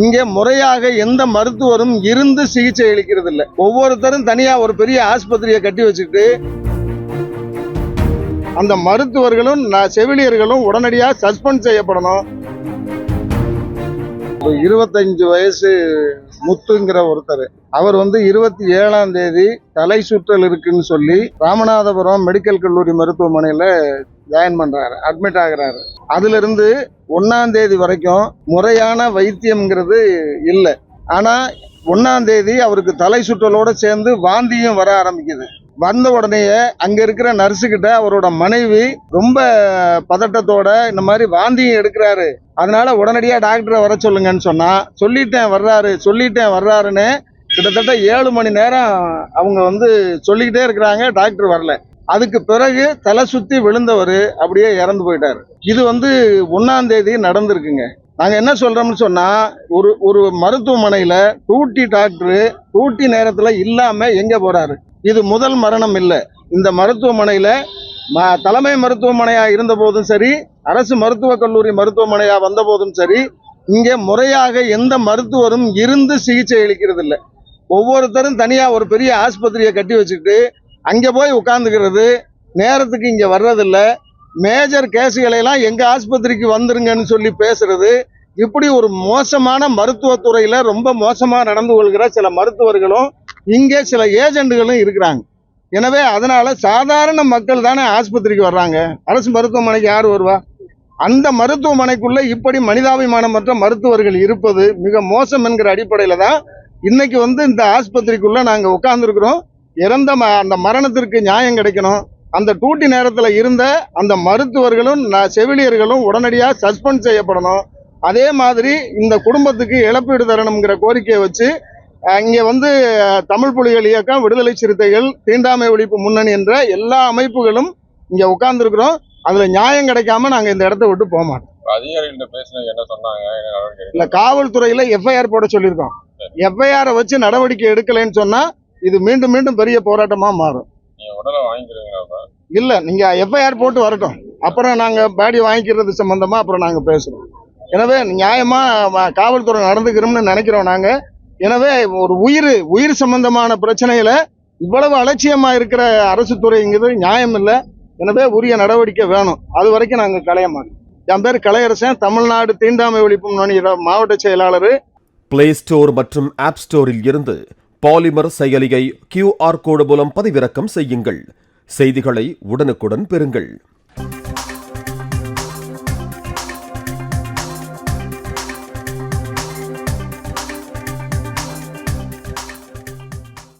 இங்கே முறையாக எந்த மருத்துவரும் இருந்து சிகிச்சை அளிக்கிறது இல்லை. ஒவ்வொருத்தரும் தனியா ஒரு பெரிய ஆஸ்பத்திரியை கட்டி வச்சுக்கிட்டு அந்த மருத்துவர்களும் செவிலியர்களும் உடனடியாக சஸ்பெண்ட் செய்யப்படணும். 25 வயசு முத்துங்கிற ஒருத்தர், அவர் 27ஆம் தேதி தலை சுற்றல் இருக்குன்னு சொல்லி ராமநாதபுரம் மெடிக்கல் கல்லூரி மருத்துவமனையில ஜாயின் பண்றாரு, அட்மிட் ஆகுறாரு. அதுல இருந்து 1ஆம் தேதி வரைக்கும் முறையான வைத்தியம்ங்கிறது இல்லை. ஆனா 1ஆம் தேதி அவருக்கு தலை சுற்றலோட சேர்ந்து வாந்தியும் வர ஆரம்பிக்குது. வந்த உடனேயே அங்க இருக்கிற நர்ஸு கிட்ட அவரோட மனைவி ரொம்ப பதட்டத்தோட இந்த மாதிரி வாந்தியும் எடுக்கிறாரு, அதனால உடனடியா டாக்டரை வர சொல்லுங்கன்னு சொன்னா, சொல்லிட்டேன் வர்றாருன்னு கிட்டத்தட்ட 7 மணி நேரம் அவங்க சொல்லிக்கிட்டே இருக்கிறாங்க, டாக்டர் வரல. அதுக்கு பிறகு தலை சுத்தி விழுந்தவர் அப்படியே இறந்து போயிட்டாரு. இது 1ஆம் தேதி நடந்திருக்குங்க. நாங்க என்ன சொல்றோம்னு சொன்னா, ஒரு மருத்துவமனையில டாக்டர் டியூட்டி நேரத்துல இல்லாம எங்க போறாரு? இது முதல் மரணம் இல்லை. இந்த மருத்துவமனையில தலைமை மருத்துவமனையா இருந்த போதும் சரி, அரசு மருத்துவக் கல்லூரி மருத்துவமனையா வந்த போதும் சரி, இங்கே முறையாக எந்த மருத்துவரும் இருந்து சிகிச்சை அளிக்கிறது இல்லை. ஒவ்வொருத்தரும் தனியா ஒரு பெரிய ஆஸ்பத்திரியை கட்டி வச்சுக்கிட்டு அங்கே போய் உட்கார்ந்துக்கிறது, நேரத்துக்கு இங்கே வர்றதில்ல, மேஜர் கேஸுகளை எல்லாம் எங்க ஆஸ்பத்திரிக்கு வந்துருங்கன்னு சொல்லி பேசுறது, இப்படி ஒரு மோசமான மருத்துவத்துறையில ரொம்ப மோசமா நடந்து கொள்கிற சில மருத்துவர்களும் இங்கே சில ஏஜென்ட்களும் இருக்கிறாங்க. எனவே அதனால சாதாரண மக்கள் தானே ஆஸ்பத்திரிக்கு வர்றாங்க, அரசு மருத்துவமனைக்கு யார் வருவா? அந்த மருத்துவமனைக்குள்ள இப்படி மனிதாபிமானமற்ற மருத்துவர்கள் இருப்பது மிக மோசம் என்கிற அடிப்படையில தான் இன்னைக்கு இந்த ஆஸ்பத்திரிக்குள்ள நாங்க உட்கார்ந்துருக்கிறோம். இறந்த அந்த மரணத்திற்கு நியாயம் கிடைக்கணும். அந்த டியூட்டி நேரத்தில் இருந்த அந்த மருத்துவர்களும் செவிலியர்களும் உடனடியாக சஸ்பெண்ட் செய்யப்படணும். அதே மாதிரி இந்த குடும்பத்துக்கு இழப்பீடு தரணுங்கிற கோரிக்கையை வச்சு இங்கே தமிழ் புலிகள் இயக்கம், விடுதலை சிறுத்தைகள், தீண்டாமை ஒழிப்பு முன்னணி என்ற எல்லா அமைப்புகளும் இங்கே உட்கார்ந்துருக்கிறோம். அதில் நியாயம் கிடைக்காம நாங்கள் இந்த இடத்த விட்டு போக மாட்டோம். அதிகாரிகள்ட்ட பேசினது என்ன சொன்னாங்க? இல்லை, காவல்துறையில் எஃப்ஐஆர் போட சொல்லியிருக்கோம். எஃப்ஐஆரை வச்சு நடவடிக்கை எடுக்கலைன்னு சொன்னா இது மீண்டும் மீண்டும் பெரிய போராட்டமா மாறும். இல்ல, நீங்க எஃப்ஐஆர் போட்டு வரட்டும், அப்புறம் நாங்க பாடி வாங்கிக்கிறது சம்பந்தமா அப்புறம் நாங்க பேசுறோம். எனவே நியாயமா காவல்துறை நடந்துக்கிறோம்னு நினைக்கிறோம் நாங்க. எனவே ஒரு உயிர் சம்பந்தமான பிரச்சனையில இவ்வளவு அலட்சியமா இருக்கிற அரசு துறைங்கிறது நியாயம் இல்லை. எனவே உரிய நடவடிக்கை வேணும். அது வரைக்கும் நாங்க களைய மாட்டோம். என் பேர் கலையரசன், தமிழ்நாடு தீண்டாமை ஒழிப்பு முன்னணி மாவட்ட செயலாளர். பிளே ஸ்டோர் மற்றும் ஆப் ஸ்டோரில் இருந்து பாலிமர் செயலியை QR கோடு மூலம் பதிவிறக்கம் செய்யுங்கள். செய்திகளை உடனுக்குடன் பெறுங்கள்.